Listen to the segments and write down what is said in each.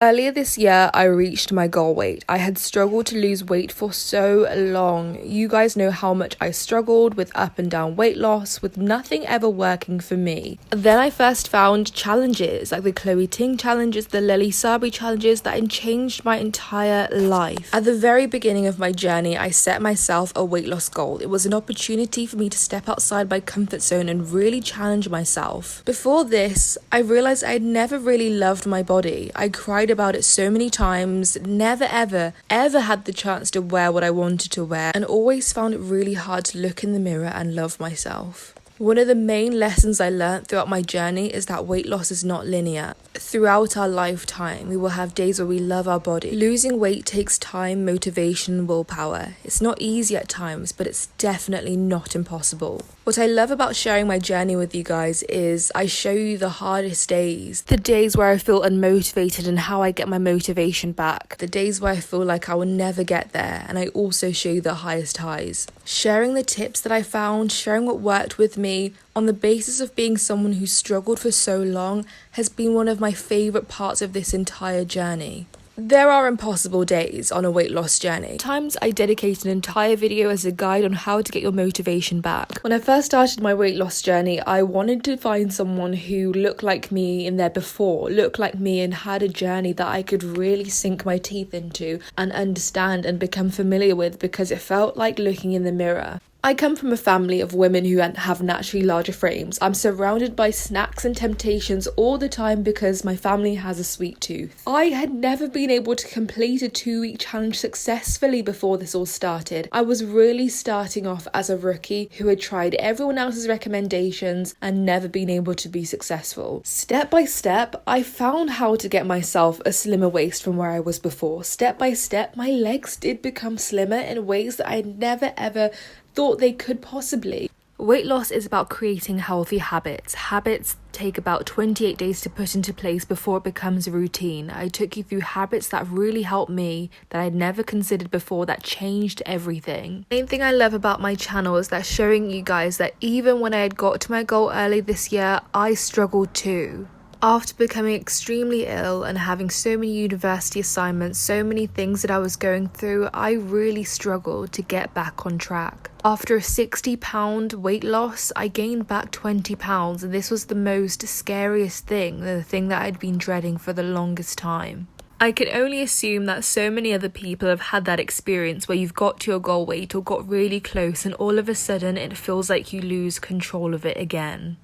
Earlier this year, I reached my goal weight. I had struggled to lose weight for so long. You guys know how much I struggled with up and down weight loss, with nothing ever working for me. Then I first found challenges like the Chloe Ting challenges, the Lily Sabi challenges that changed my entire life. At the very beginning of my journey, I set myself a weight loss goal. It was an opportunity for me to step outside my comfort zone and really challenge myself. Before this, I realized I had never really loved my body. I cried about it so many times, never ever had the chance to wear what I wanted to wear, and always found it really hard to look in the mirror and love myself. One of the main lessons I learned throughout my journey is that weight loss is not linear. Throughout our lifetime, we will have days where we love our body. Losing weight takes time, motivation, and willpower. It's not easy at times, but it's definitely not impossible. What I love about sharing my journey with you guys is I show you the hardest days, the days where I feel unmotivated and how I get my motivation back, the days where I feel like I will never get there, and I also show you the highest highs. Sharing the tips that I found, sharing what worked with me, on the basis of being someone who struggled for so long, has been one of my favourite parts of this entire journey. There are impossible days on a weight loss journey. Times I dedicate an entire video as a guide on how to get your motivation back. When I first started my weight loss journey, I wanted to find someone who looked like me in their before, looked like me and had a journey that I could really sink my teeth into and understand and become familiar with, because it felt like looking in the mirror. I come from a family of women who have naturally larger frames. I'm surrounded by snacks and temptations all the time because my family has a sweet tooth. I had never been able to complete a 2-week challenge successfully before this all started. I was really starting off as a rookie who had tried everyone else's recommendations and never been able to be successful. Step by step, I found how to get myself a slimmer waist from where I was before. Step by step, my legs did become slimmer in ways that I never ever thought they could possibly. Weight loss is about creating healthy habits. Habits take about 28 days to put into place before it becomes a routine. I took you through habits that really helped me, that I'd never considered before, that changed everything. The main thing I love about my channel is that showing you guys that even when I had got to my goal early this year, I struggled too. After becoming extremely ill and having so many university assignments, so many things that I was going through, I really struggled to get back on track. After a 60-pound weight loss, I gained back 20 pounds, and this was the most scariest thing, the thing that I'd been dreading for the longest time. I can only assume that so many other people have had that experience where you've got to your goal weight or got really close and all of a sudden it feels like you lose control of it again.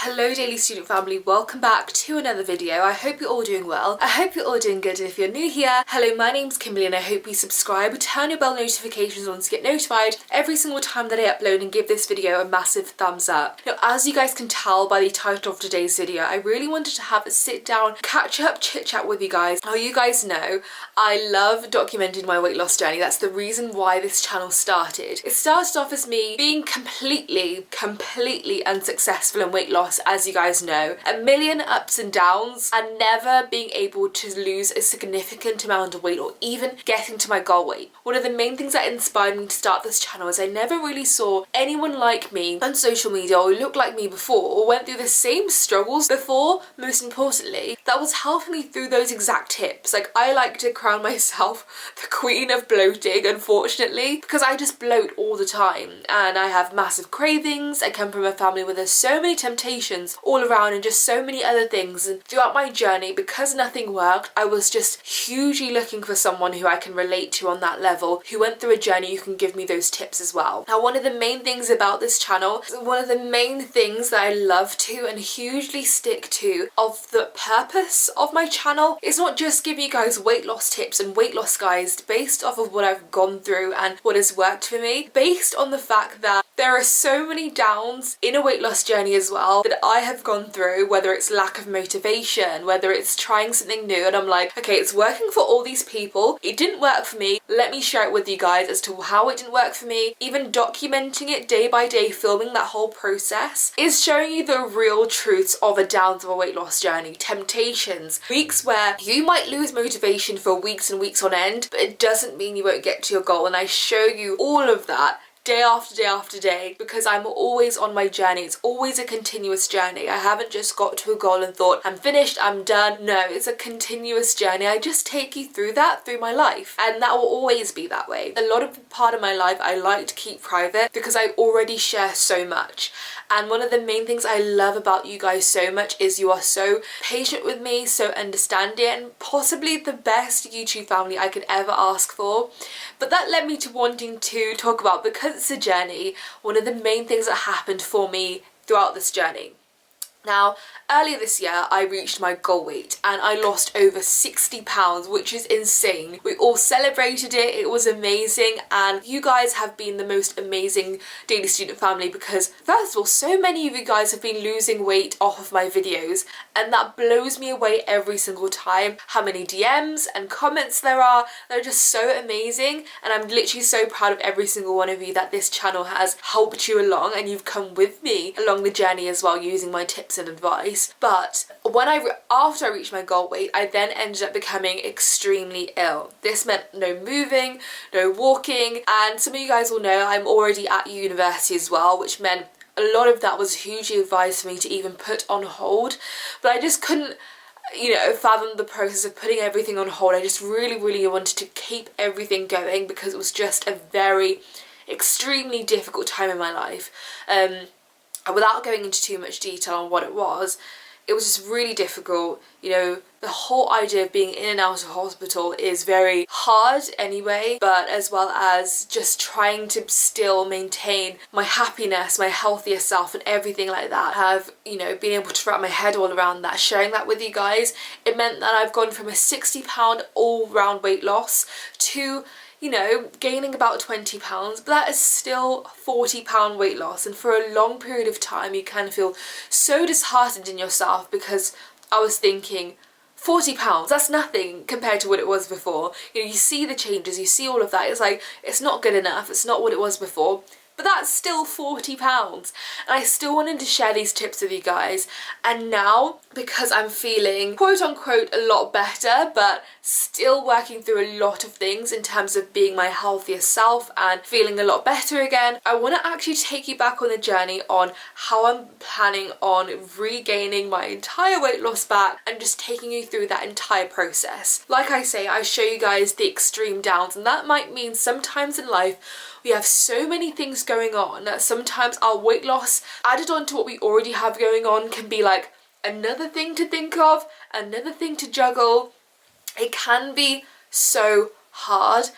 Hello Daily Student family, welcome back to another video. I hope you're all doing well. I hope you're all doing good, and if you're new here, hello, my name's Kimberly and I hope you subscribe, turn your bell notifications on to get notified every single time that I upload, and give this video a massive thumbs up. Now, as you guys can tell by the title of today's video, I really wanted to have a sit down, catch up, chit chat with you guys. Now, you guys know I love documenting my weight loss journey. That's the reason why this channel started. It started off as me being completely unsuccessful in weight loss, as you guys know, a million ups and downs, and never being able to lose a significant amount of weight or even getting to my goal weight. One of the main things that inspired me to start this channel is I never really saw anyone like me on social media or looked like me before or went through the same struggles before, most importantly, that was helping me through those exact tips. Like, I like to crown myself the queen of bloating, unfortunately, because I just bloat all the time and I have massive cravings. I come from a family where there's so many temptations all around and just so many other things, and throughout my journey, because nothing worked, I was just hugely looking for someone who I can relate to on that level, who went through a journey who can give me those tips as well. Now, one of the main things about this channel, one of the main things that I love to and hugely stick to of the purpose of my channel is not just giving you guys weight loss tips and weight loss guides based off of what I've gone through and what has worked for me, based on the fact that there are so many downs in a weight loss journey as well that I have gone through, whether it's lack of motivation, whether it's trying something new and I'm like, okay, it's working for all these people, it didn't work for me, let me share it with you guys as to how it didn't work for me. Even documenting it day by day, filming that whole process, is showing you the real truths of a downs of a weight loss journey, temptations, weeks where you might lose motivation for weeks and weeks on end, but it doesn't mean you won't get to your goal, and I show you all of that day after day after day, because I'm always on my journey. It's always a continuous journey. I haven't just got to a goal and thought, I'm finished, I'm done. No, it's a continuous journey. I just take you through that, through my life, and that will always be that way. A lot of part of my life I like to keep private because I already share so much. And one of the main things I love about you guys so much is you are so patient with me, so understanding, and possibly the best YouTube family I could ever ask for. But that led me to wanting to talk about, because it's a journey, one of the main things that happened for me throughout this journey. Now, earlier this year, I reached my goal weight and I lost over 60 pounds, which is insane. We all celebrated it, it was amazing, and you guys have been the most amazing Daily Student family, because first of all, so many of you guys have been losing weight off of my videos, and that blows me away every single time. How many DMs and comments there are, they're just so amazing, and I'm literally so proud of every single one of you that this channel has helped you along, and you've come with me along the journey as well, using my tips and advice. But when after I reached my goal weight, I then ended up becoming extremely ill. This meant no moving, no walking, and some of you guys will know I'm already at university as well, which meant a lot of that was hugely advised for me to even put on hold. But I just couldn't, you know, fathom the process of putting everything on hold. I just really wanted to keep everything going, because it was just a very extremely difficult time in my life. Without going into too much detail on what it was just really difficult. You know, the whole idea of being in and out of hospital is very hard anyway, but as well as just trying to still maintain my happiness, my healthier self and everything like that, have, you know, been able to wrap my head all around that, sharing that with you guys. It meant that I've gone from a 60 pound all-round weight loss to, you know, gaining about 20 pounds, but that is still 40 pound weight loss. And for a long period of time, you can feel so disheartened in yourself, because I was thinking, 40 pounds, that's nothing compared to what it was before. You know, you see the changes, you see all of that. It's like, it's not good enough. It's not what it was before. But that's still 40 pounds. And I still wanted to share these tips with you guys. And now, because I'm feeling quote unquote a lot better, but still working through a lot of things in terms of being my healthier self and feeling a lot better again, I want to actually take you back on the journey on how I'm planning on regaining my entire weight loss back, and just taking you through that entire process. Like I say, I show you guys the extreme downs, and that might mean sometimes in life we have so many things going on that sometimes our weight loss added on to what we already have going on can be like another thing to think of, another thing to juggle. It can be so hard,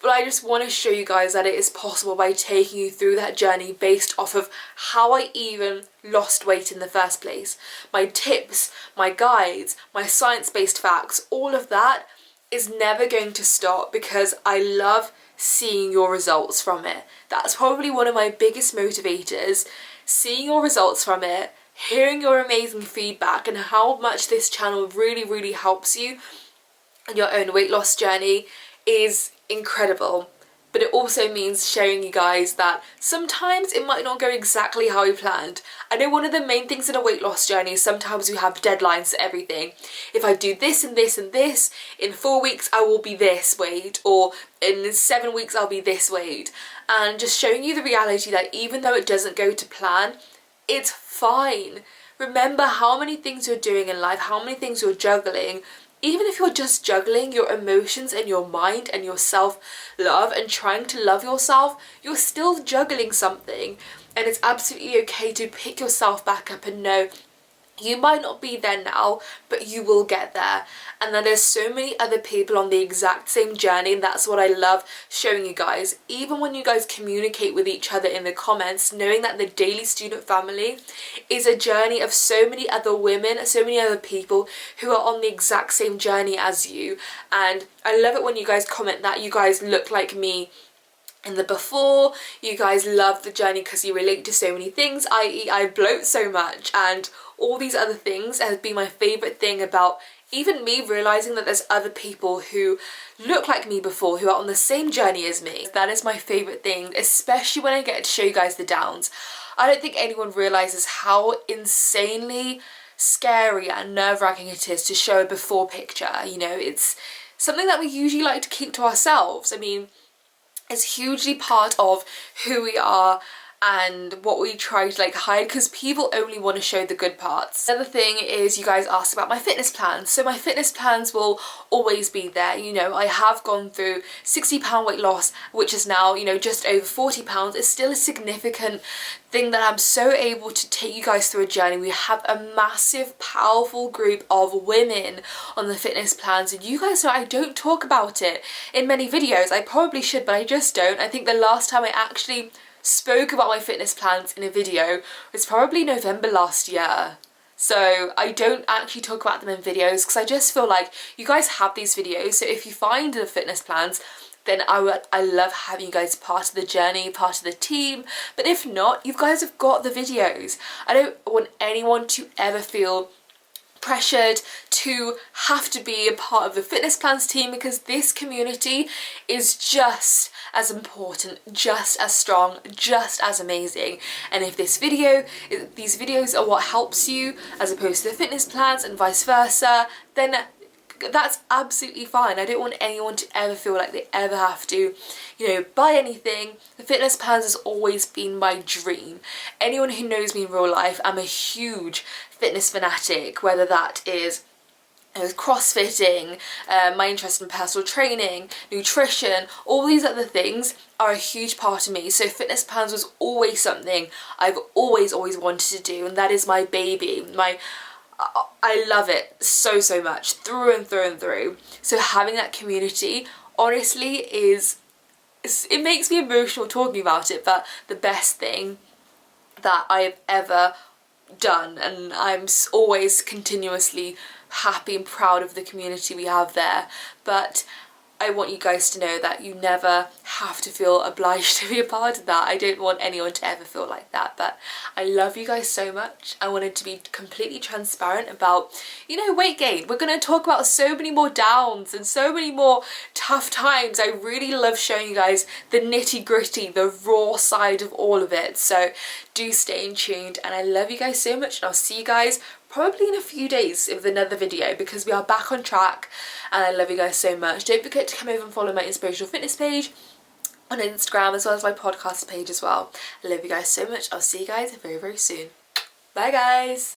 but I just want to show you guys that it is possible by taking you through that journey based off of how I even lost weight in the first place. My tips, my guides, my science-based facts, all of that is never going to stop, because I love seeing your results from it. That's probably one of my biggest motivators, seeing your results from it, hearing your amazing feedback, and how much this channel really helps you in your own weight loss journey is incredible. But it also means showing you guys that sometimes it might not go exactly how we planned. I know one of the main things in a weight loss journey is sometimes we have deadlines to everything. If I do this and this and this, in 4 weeks I will be this weight, or in 7 weeks I'll be this weight. And just showing you the reality that even though it doesn't go to plan, it's fine. Remember how many things you're doing in life, how many things you're juggling. Even if you're just juggling your emotions and your mind and your self-love and trying to love yourself, you're still juggling something. And it's absolutely okay to pick yourself back up and know you might not be there now, but you will get there. And then there's so many other people on the exact same journey, and that's what I love showing you guys. Even when you guys communicate with each other in the comments, knowing that the Daily Student family is a journey of so many other women, so many other people who are on the exact same journey as you. And I love it when you guys comment that you guys look like me in the before, you guys love the journey because you relate to so many things, i.e. I bloat so much, and all these other things has been my favourite thing about even me realising that there's other people who look like me before, who are on the same journey as me. That is my favourite thing, especially when I get to show you guys the downs. I don't think anyone realises how insanely scary and nerve-wracking it is to show a before picture. You know, it's something that we usually like to keep to ourselves. I mean, is hugely part of who we are and what we try to like hide, because people only want to show the good parts. The other thing is, you guys asked about my fitness plans. So my fitness plans will always be there. You know, I have gone through £60 weight loss, which is now, you know, just over £40. It's still a significant thing that I'm so able to take you guys through a journey. We have a massive, powerful group of women on the fitness plans, and you guys know I don't talk about it in many videos. I probably should, but I just don't. I think the last time I actually spoke about my fitness plans in a video was probably November last year. So I don't actually talk about them in videos because I just feel like you guys have these videos. So if you find the fitness plans, then I love having you guys part of the journey, part of the team. But if not, you guys have got the videos. I don't want anyone to ever feel pressured to have to be a part of the fitness plans team, because this community is just as important, just as strong, just as amazing. And if these videos are what helps you as opposed to the fitness plans and vice versa, then that's absolutely fine. I don't want anyone to ever feel like they ever have to, you know, buy anything. The fitness plans has always been my dream. Anyone who knows me in real life, I'm a huge fitness fanatic, whether that is crossfitting, my interest in personal training, nutrition, all these other things are a huge part of me. So fitness plans was always something I've always wanted to do, and that is my baby. I love it so much, through and through and through. So having that community, honestly, it makes me emotional talking about it, but the best thing that I've ever done, and I'm always continuously happy and proud of the community we have there. But I want you guys to know that you never have to feel obliged to be a part of that. I don't want anyone to ever feel like that, but I love you guys so much. I wanted to be completely transparent about, you know, weight gain. We're going to talk about so many more downs and so many more tough times. I really love showing you guys the nitty gritty, the raw side of all of it. So do stay tuned, and I love you guys so much, and I'll see you guys probably in a few days with another video, because we are back on track and I love you guys so much. Don't forget to come over and follow my inspirational fitness page on Instagram, as well as my podcast page as well. I love you guys so much. I'll see you guys very soon. Bye guys.